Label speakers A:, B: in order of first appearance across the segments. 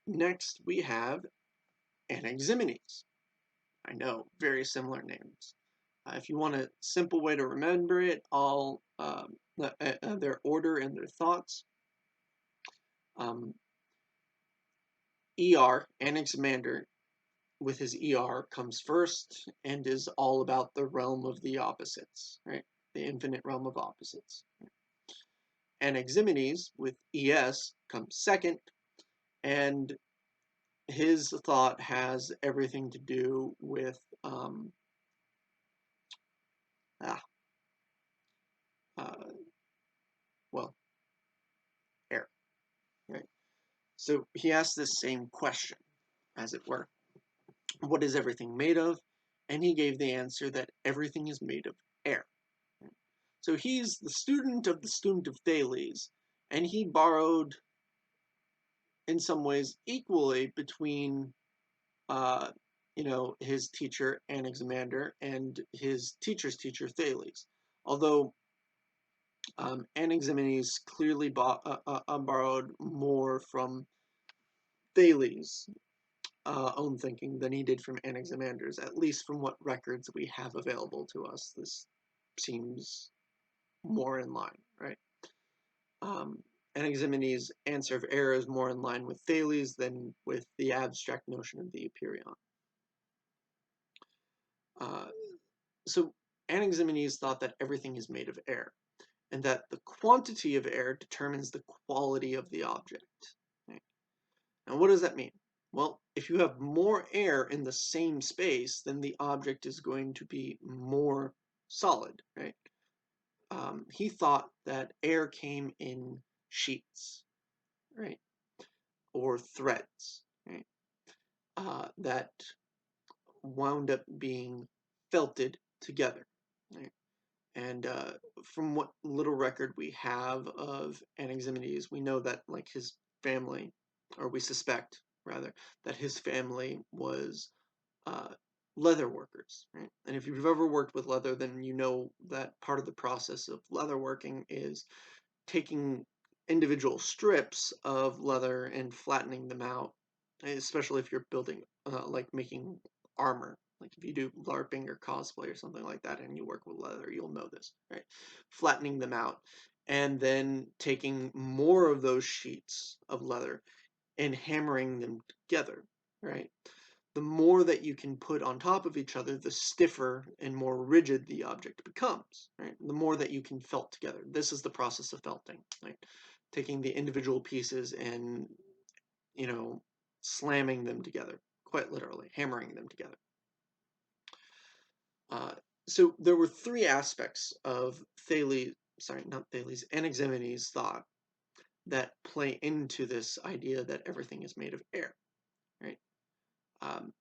A: Next, we have Anaximenes. I know, very similar names. If you want a simple way to remember it, all their order and their thoughts. Um, Anaximander, with his comes first and is all about the realm of the opposites, right? The infinite realm of opposites. Anaximenes, with ES, comes second, and his thought has everything to do with ah, uh, well, air, right? So he asked this same question, as it were. What is everything made of? And he gave the answer that everything is made of air. So he's the student of Thales, and he borrowed, in some ways, equally between, uh, his teacher Anaximander and his teacher's teacher Thales. Although Anaximenes clearly borrowed more from Thales' own thinking than he did from Anaximander's, at least from what records we have available to us. This seems more in line, right? Anaximenes' answer of error is more in line with Thales than with the abstract notion of the Empyrean. Uh, so Anaximenes thought that everything is made of air, and that the quantity of air determines the quality of the object. Right? And what does that mean? Well, if you have more air in the same space, then the object is going to be more solid, right? He thought that air came in sheets, right? Or threads, right? That wound up being felted together, right? And from what little record we have of Anaximenes, we know that like his family, or we suspect rather, that his family was uh, leather workers, right? And if you've ever worked with leather, then you know that part of the process of leather working is taking individual strips of leather and flattening them out, especially if you're building, like making armor. Like if you do LARPing or cosplay or something like that and you work with leather, you'll know this, right? Flattening them out and then taking more of those sheets of leather and hammering them together, right? The more that you can put on top of each other, the stiffer and more rigid the object becomes, right? The more that you can felt together. This is the process of felting, right? Taking the individual pieces and, slamming them together, quite literally, hammering them together. Uh, so there were three aspects of Anaximenes' thought that play into this idea that everything is made of air, right? Um,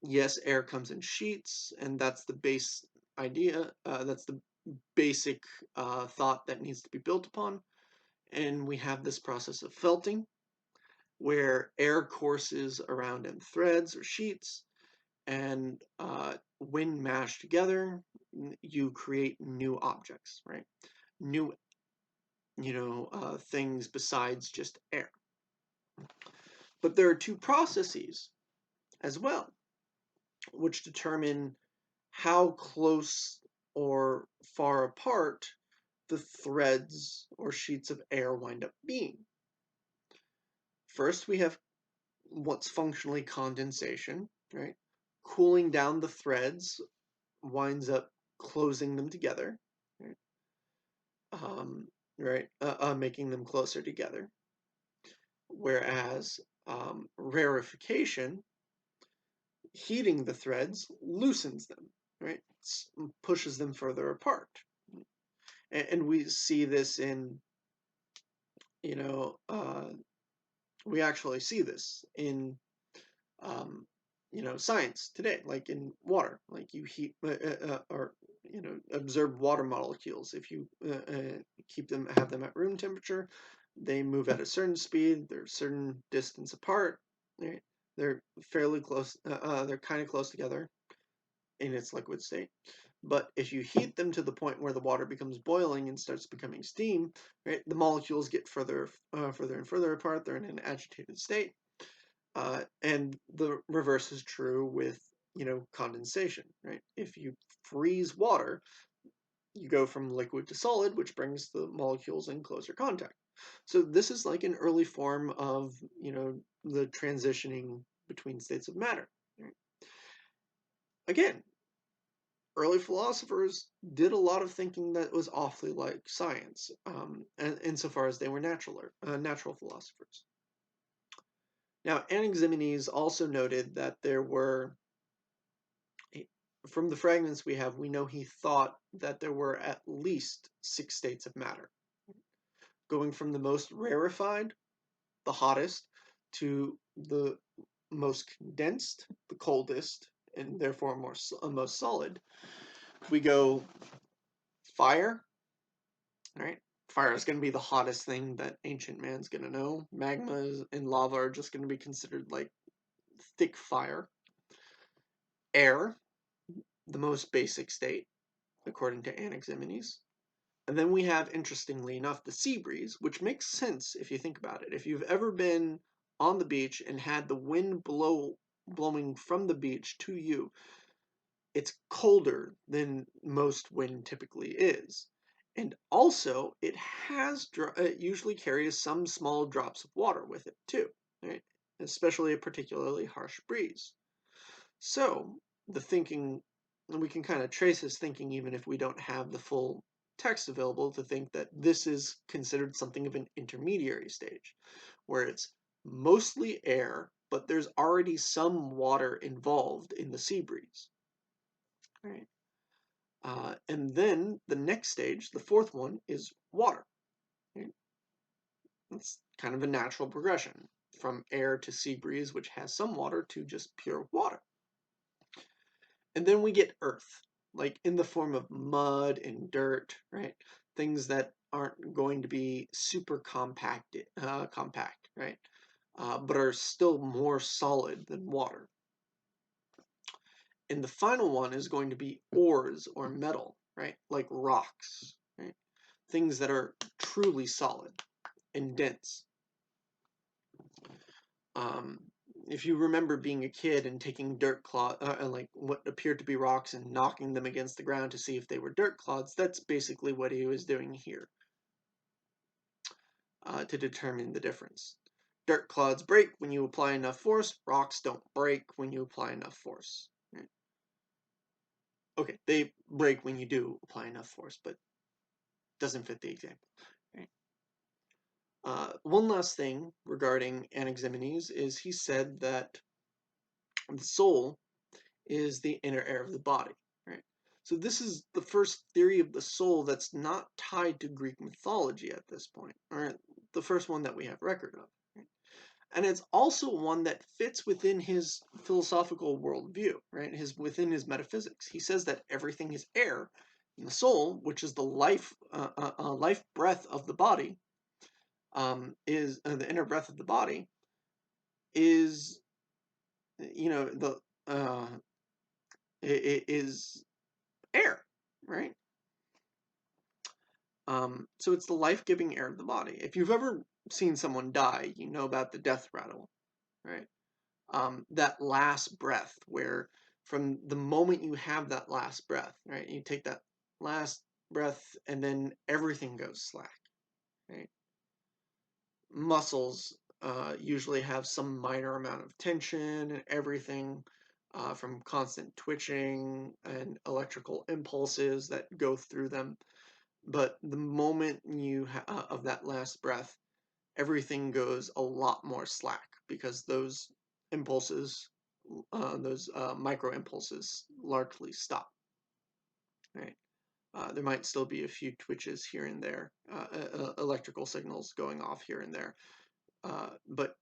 A: yes, air comes in sheets, and that's the base idea. That's the basic thought that needs to be built upon. And we have this process of felting, where air courses around in threads or sheets, and when mashed together, you create new objects, right? New, things besides just air. But there are two processes as well, which determine how close or far apart the threads or sheets of air wind up being. First, we have what's functionally condensation, right? Cooling down the threads winds up closing them together, right? Making them closer together. Whereas rarefication, heating the threads, loosens them, right? Pushes them further apart. And we see this in, you know, uh, we actually see this in, science today, like in water, like you heat or, observe water molecules. If you have them at room temperature, they move at a certain speed, they're a certain distance apart, right? They're fairly close, they're kind of close together in its liquid state. But if you heat them to the point where the water becomes boiling and starts becoming steam, right, the molecules get further and further apart. They're in an agitated state. And the reverse is true with, condensation, right? If you freeze water, you go from liquid to solid, which brings the molecules in closer contact. So this is like an early form of, the transitioning between states of matter. Right? Again, early philosophers did a lot of thinking that was awfully like science, and insofar as they were natural philosophers. Now, Anaximenes also noted that there were, from the fragments we have, we know he thought that there were at least 6 states of matter, going from the most rarefied, the hottest, to the most condensed, the coldest, and therefore most solid. We go fire, right? Fire is going to be the hottest thing that ancient man's going to know. Magma and lava are just going to be considered like thick fire. Air, the most basic state, according to Anaximenes. And then we have, interestingly enough, the sea breeze, which makes sense if you think about it. If you've ever been on the beach and had the wind blowing from the beach to you, it's colder than most wind typically is. And also, it usually carries some small drops of water with it too, right? Especially a particularly harsh breeze. So the thinking, and we can kind of trace his thinking even if we don't have the full text available, to think that this is considered something of an intermediary stage, where it's mostly air, but there's already some water involved in the sea breeze. Right? And then the next stage, the fourth one, is water. Right? It's kind of a natural progression from air to sea breeze, which has some water, to just pure water. And then we get earth, like in the form of mud and dirt, right? Things that aren't going to be super compact, right? But are still more solid than water. And the final one is going to be ores or metal, right? Like rocks, right? Things that are truly solid and dense. Um, if you remember being a kid and taking dirt clods, like what appeared to be rocks, and knocking them against the ground to see if they were dirt clods, that's basically what he was doing here, to determine the difference. Dirt clods break when you apply enough force. Rocks don't break when you apply enough force. Right? Okay, they break when you do apply enough force, but doesn't fit the example. Right? One last thing regarding Anaximenes is he said that the soul is the inner air of the body, right? So this is the first theory of the soul that's not tied to Greek mythology at this point, or the first one that we have record of. Right? And it's also one that fits within his philosophical worldview, right? Within his metaphysics. He says that everything is air, and the soul, which is the life breath of the body, is the inner breath of the body, is, the it is air, right? So it's the life-giving air of the body. If you've ever seen someone die, you know about the death rattle, right? That last breath, where from the moment you have that last breath, right, you take that last breath and then everything goes slack, right? Muscles usually have some minor amount of tension, and everything from constant twitching and electrical impulses that go through them. But the moment of that last breath, everything goes a lot more slack, because those impulses, those micro impulses, largely stop. Right? There might still be a few twitches here and there, electrical signals going off here and there, but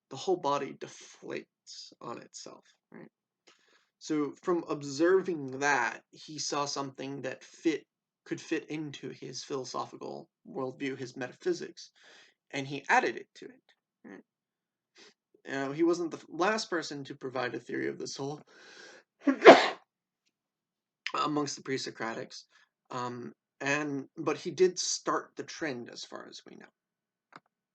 A: the whole body deflates on itself. Right? So from observing that, he saw something that could fit into his philosophical worldview, his metaphysics, and he added it to it. Right? He wasn't the last person to provide a theory of the soul amongst the pre-Socratics, but he did start the trend, as far as we know.